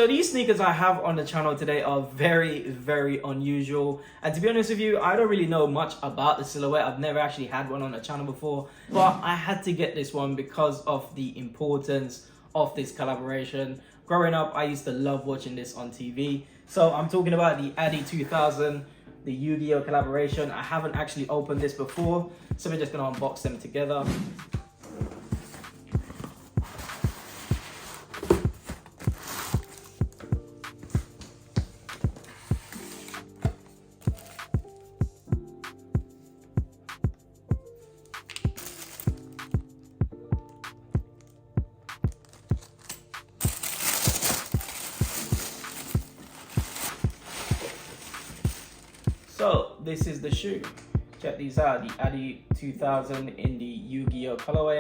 So these sneakers I have on the channel today are very unusual, and to be honest with you, I don't really know much about the silhouette. I've never actually had one on the channel before, but I had to get this one because of the importance of this collaboration. Growing up, I used to love watching this on TV. So I'm talking about the Adi2000, the YuGiOh collaboration. I haven't actually opened this before, so we're just gonna unbox them together. So this is the shoe. Check these out, the Adi2000 in the YuGiOh colorway.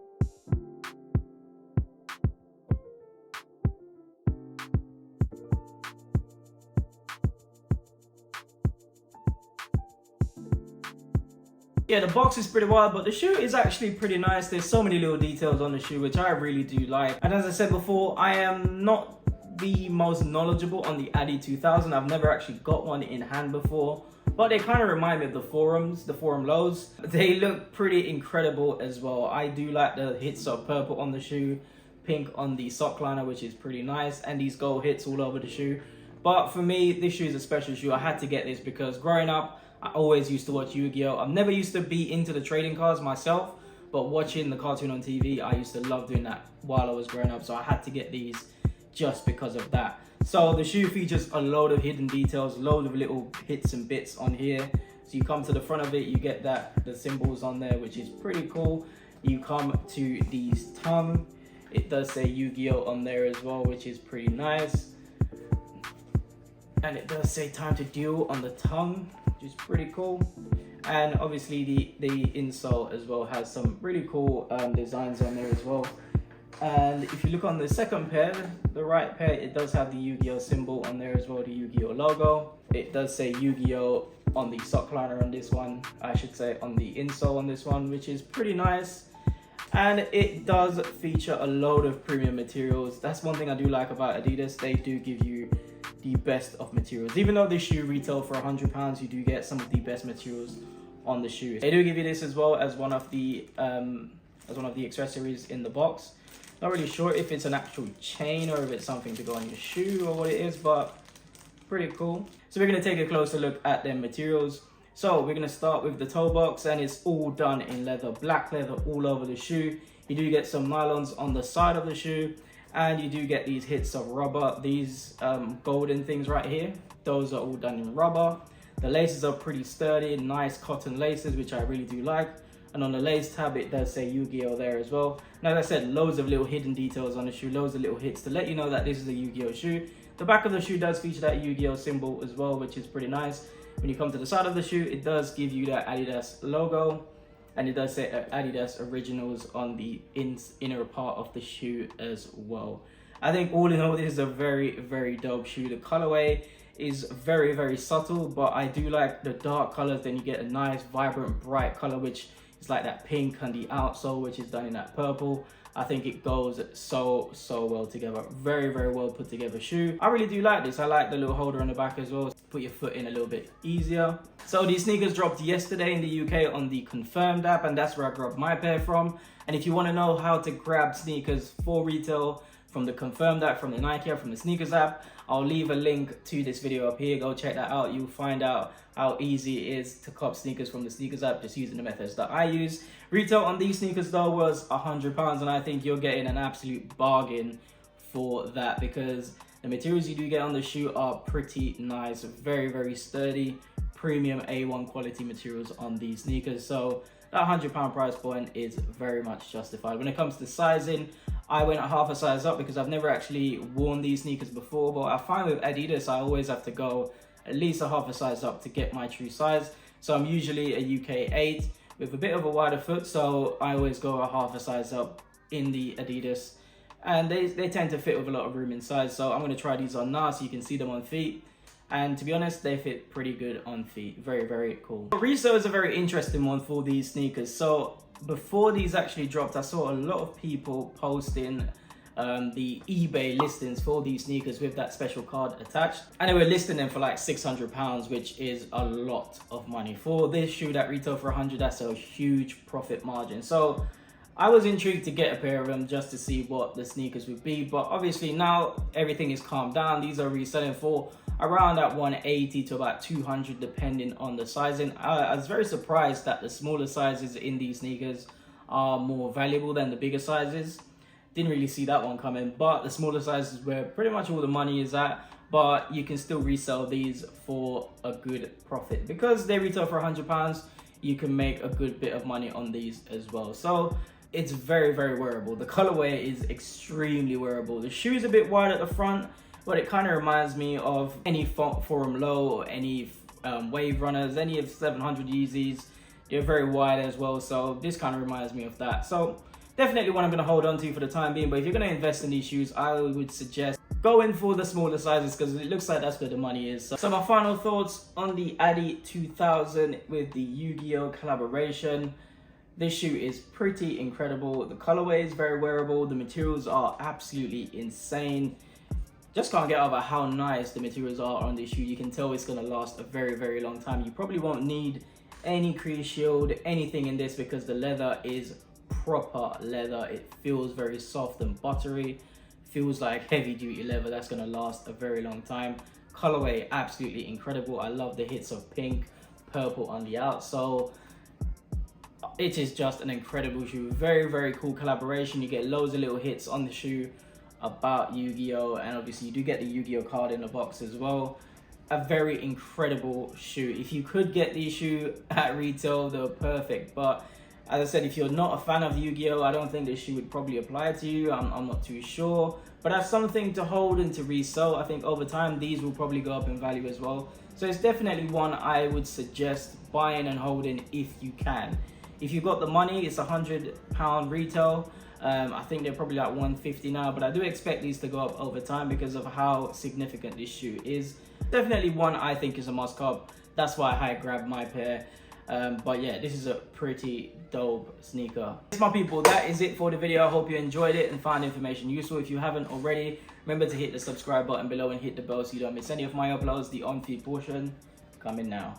Yeah, the box is pretty wild, but the shoe is actually pretty nice. There's so many little details on the shoe, which I really do like. And as I said before, I am not the most knowledgeable on the Adi2000. I've never actually got one in hand before, but they kind of remind me of the forum lows. They look pretty incredible as well. I do like the hits of purple on the shoe, pink on the sock liner, which is pretty nice, and these gold hits all over the shoe. But for me, this shoe is a special shoe. I had to get this because growing up, I always used to watch YuGiOh. I've never used to be into the trading cards myself, but watching the cartoon on TV, I used to love doing that while I was growing up, so I had to get these just because of that. So the shoe features a load of hidden details, load of little hits and bits on here. So you come to the front of it, you get the symbols on there, which is pretty cool. You come to these tongue, it does say YuGiOh on there as well, which is pretty nice. And it does say time to duel on the tongue, which is pretty cool. And obviously the insole as well has some really cool designs on there as well. And if you look on the second pair, the right pair, it does have the YuGiOh symbol on there as well, the YuGiOh logo. It does say YuGiOh on the sock liner on this one, I should say on the insole on this one, which is pretty nice. And it does feature a load of premium materials. That's one thing I do like about Adidas. They do give you the best of materials. Even though this shoe retail for £100, you do get some of the best materials on the shoe. They do give you this as well as one of the accessories in the box. Not really sure if it's an actual chain or if it's something to go on your shoe or what it is, but pretty cool. So we're gonna take a closer look at their materials. So we're gonna start with the toe box, and it's all done in leather, black leather all over the shoe. You do get some nylons on the side of the shoe, and you do get these hits of rubber. These golden things right here, those are all done in rubber. The laces are pretty sturdy, nice cotton laces, which I really do like. And on the lace tab, it does say YuGiOh there as well. And as I said, loads of little hidden details on the shoe, loads of little hits to let you know that this is a YuGiOh shoe. The back of the shoe does feature that YuGiOh symbol as well, which is pretty nice. When you come to the side of the shoe, it does give you that Adidas logo, and it does say Adidas Originals on the inner part of the shoe as well. I think all in all, this is a very dope shoe. The colorway is very subtle, but I do like the dark colors. Then you get a nice, vibrant, bright color, which is like that pink on the outsole, which is done in that purple. I think it goes so well together. Very well put together shoe. I really do like this. I like the little holder on the back as well. Put your foot in a little bit easier. So these sneakers dropped yesterday in the UK on the Confirmed app, and that's where I grabbed my pair from. And if you want to know how to grab sneakers for retail from the Confirmed app, from the Nike app, from the Sneakers app, I'll leave a link to this video up here. Go check that out. You'll find out how easy it is to cop sneakers from the Sneakers app just using the methods that I use. Retail on these sneakers though was £100, and I think you're getting an absolute bargain for that because the materials you do get on the shoe are pretty nice. Very sturdy, premium A1 quality materials on these sneakers. So that £100 price point is very much justified. When it comes to sizing, I went half a size up because I've never actually worn these sneakers before, but I find with Adidas, I always have to go at least a half a size up to get my true size. So I'm usually a UK 8 with a bit of a wider foot, so I always go a half a size up in the Adidas. And they tend to fit with a lot of room inside, so I'm going to try these on now so you can see them on feet. And to be honest, they fit pretty good on feet. Very cool. Resale is a very interesting one for these sneakers. So before these actually dropped, I saw a lot of people posting the eBay listings for these sneakers with that special card attached, and they were listing them for like £600, which is a lot of money for this shoe that retail for 100. That's a huge profit margin. So I was intrigued to get a pair of them just to see what the sneakers would be, but obviously now everything is calmed down. These are reselling for around at 180 to about 200 depending on the sizing. I was very surprised that the smaller sizes in these sneakers are more valuable than the bigger sizes. Didn't really see that one coming, but the smaller sizes where pretty much all the money is at, but you can still resell these for a good profit. Because they retail for £100, you can make a good bit of money on these as well. So it's very, very wearable. The colorway is extremely wearable. The shoe is a bit wide at the front, but it kind of reminds me of any Forum Low or any Wave Runners, any of 700 Yeezys. They're very wide as well, so this kind of reminds me of that. So definitely one I'm going to hold on to for the time being, but if you're going to invest in these shoes, I would suggest going for the smaller sizes because it looks like that's where the money is. So my final thoughts on the Adi2000 with the YuGiOh collaboration. This shoe is pretty incredible. The colorway is very wearable. The materials are absolutely insane. Just can't get over how nice the materials are on this shoe. You can tell it's going to last a very, very long time. You probably won't need any crease shield, anything in this, because the leather is proper leather. It feels very soft and buttery. Feels like heavy duty leather that's going to last a very long time. Colorway absolutely incredible. I love the hits of pink, purple on the outsole. It is just an incredible shoe. Very, very cool collaboration. You get loads of little hits on the shoe about YuGiOh, and obviously you do get the YuGiOh card in the box as well. A very incredible shoe. If you could get these shoes at retail, they're perfect. But as I said, if you're not a fan of YuGiOh, I don't think this shoe would probably apply to you. I'm not too sure. But that's something to hold and to resell. I think over time, these will probably go up in value as well. So it's definitely one I would suggest buying and holding if you can. If you've got the money, it's £100 retail. I think they're probably like 150 now, but I do expect these to go up over time because of how significant this shoe is. Definitely one I think is a must cop. That's why I grabbed my pair. But yeah, this is a pretty dope sneaker. My people, that is it for the video. I hope you enjoyed it and found information useful. If you haven't already, remember to hit the subscribe button below and hit the bell so you don't miss any of my uploads. The on-feed portion coming now.